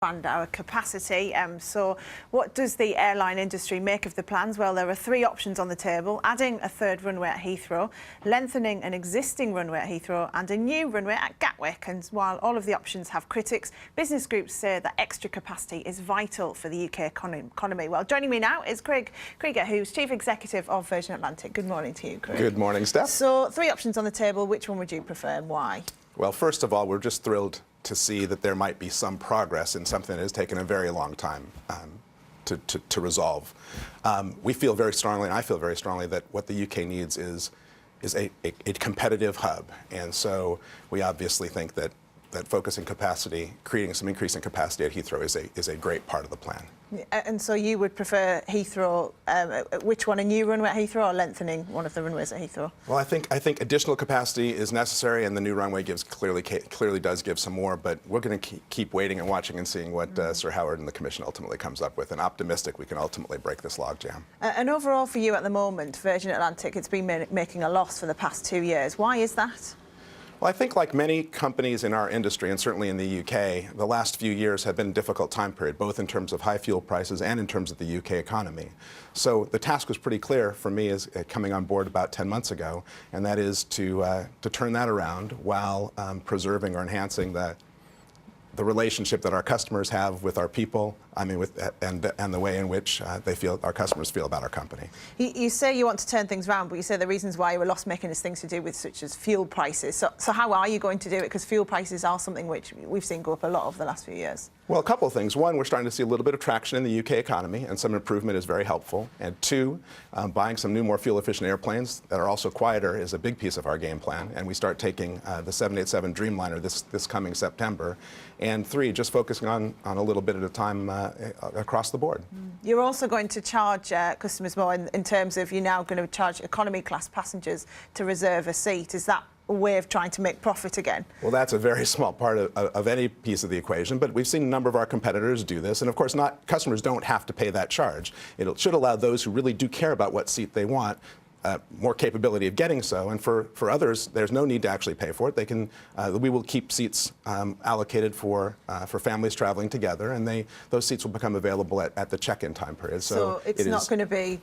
expand our capacity. So what does the airline industry make of the plans? Well, there are three options on the table: adding a third runway at Heathrow, lengthening an existing runway at Heathrow, and a new runway at Gatwick. And while all of the options have critics, business groups say that extra capacity is vital for the UK economy. Well, joining me now is Craig Krieger, who's Chief Executive of Virgin Atlantic. Good morning to you, Craig. Good morning, Steph. So three options on the table. Which one would you prefer and why? Well, first of all, we're just thrilled to see that there might be some progress in something that has taken a very long time to resolve. We feel very strongly, and I feel very strongly, that what the UK needs is a competitive hub. And so we obviously think that focusing capacity, creating some increase in capacity at Heathrow is a great part of the plan. And so you would prefer Heathrow, which one, a new runway at Heathrow or lengthening one of the runways at Heathrow? Well, I think additional capacity is necessary, and the new runway clearly does give some more, but we're going to keep waiting and watching and seeing what Sir Howard and the Commission ultimately comes up with, and optimistic we can ultimately break this logjam. And overall for you at the moment, Virgin Atlantic, it's been making a loss for the past 2 years. Why is that? Well, I think like many companies in our industry, and certainly in the UK, the last few years have been a difficult time period, both in terms of high fuel prices and in terms of the UK economy. So the task was pretty clear for me as coming on board about 10 months ago, and that is to turn that around while preserving or enhancing the relationship that our customers have with our people, and the way in which our customers feel about our company. You say you want to turn things around, but you say the reasons why you were loss-making is things to do with such as fuel prices. So how are you going to do it? Because fuel prices are something which we've seen go up a lot over the last few years. Well, a couple of things. One, we're starting to see a little bit of traction in the UK economy, and some improvement is very helpful. And two, buying some new, more fuel-efficient airplanes that are also quieter is a big piece of our game plan. And we start taking the 787 Dreamliner this coming September. And three, just focusing on a little bit at a time across the board. You're also going to charge customers more in terms of you're now going to charge economy class passengers to reserve a seat. Is that a way of trying to make profit again? Well, that's a very small part of any piece of the equation, but we've seen a number of our competitors do this, and of course customers don't have to pay that charge. It should allow those who really do care about what seat they want more capability of getting so, and for others, there's no need to actually pay for it. They can, we will keep seats allocated for families traveling together, and those seats will become available at the check-in time period. So it's not going to be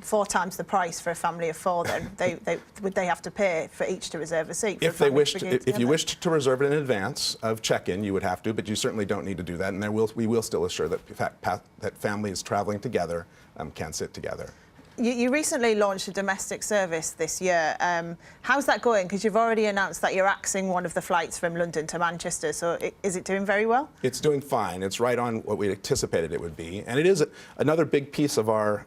4 times the price for a family of 4. Then would they have to pay for each to reserve a seat? If they wished, if you wished to reserve it in advance of check-in, you would have to, but you certainly don't need to do that. And we will still assure that families traveling together can sit together. You recently launched a domestic service this year. How's that going? Because you've already announced that you're axing one of the flights from London to Manchester. So is it doing very well? It's doing fine. It's right on what we anticipated it would be. And it is another big piece of our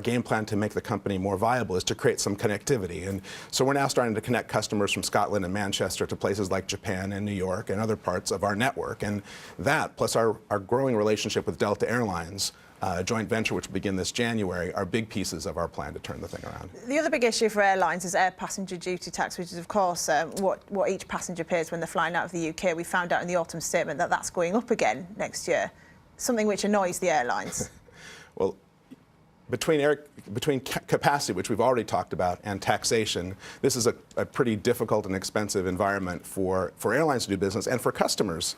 game plan to make the company more viable is to create some connectivity. And so we're now starting to connect customers from Scotland and Manchester to places like Japan and New York and other parts of our network. And that, plus our growing relationship with Delta Airlines, a joint venture which will begin this January, are big pieces of our plan to turn the thing around. The other big issue for airlines is air passenger duty tax, which is, of course, what each passenger pays when they're flying out of the UK. We found out in the autumn statement that that's going up again next year, something which annoys the airlines. Well, between capacity, which we've already talked about, and taxation, this is a pretty difficult and expensive environment for airlines to do business, and for customers,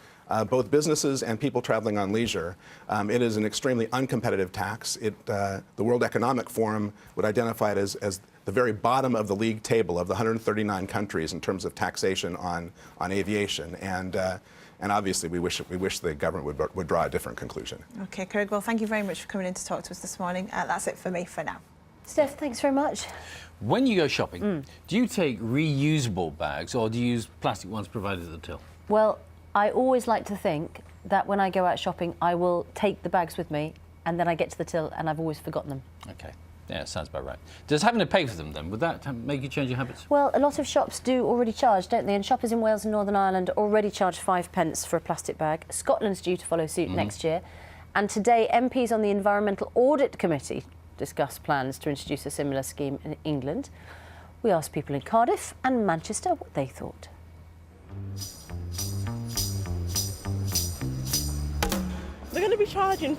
both businesses and people traveling on leisure. It is an extremely uncompetitive tax. The World Economic Forum would identify it as the very bottom of the league table of the 139 countries in terms of taxation on aviation. And obviously, we wish the government would draw a different conclusion. OK, Craig, well, thank you very much for coming in to talk to us this morning. That's it for me for now. Steph, thanks very much. When you go shopping, do you take reusable bags or do you use plastic ones provided at the till? Well, I always like to think that when I go out shopping, I will take the bags with me, and then I get to the till and I've always forgotten them. OK. Yeah, sounds about right. Does having to pay for them, then, would that make you change your habits? Well, a lot of shops do already charge, don't they? And shoppers in Wales and Northern Ireland already charge 5p for a plastic bag. Scotland's due to follow suit next year. And today, MPs on the Environmental Audit Committee discussed plans to introduce a similar scheme in England. We asked people in Cardiff and Manchester what they thought. They're going to be charging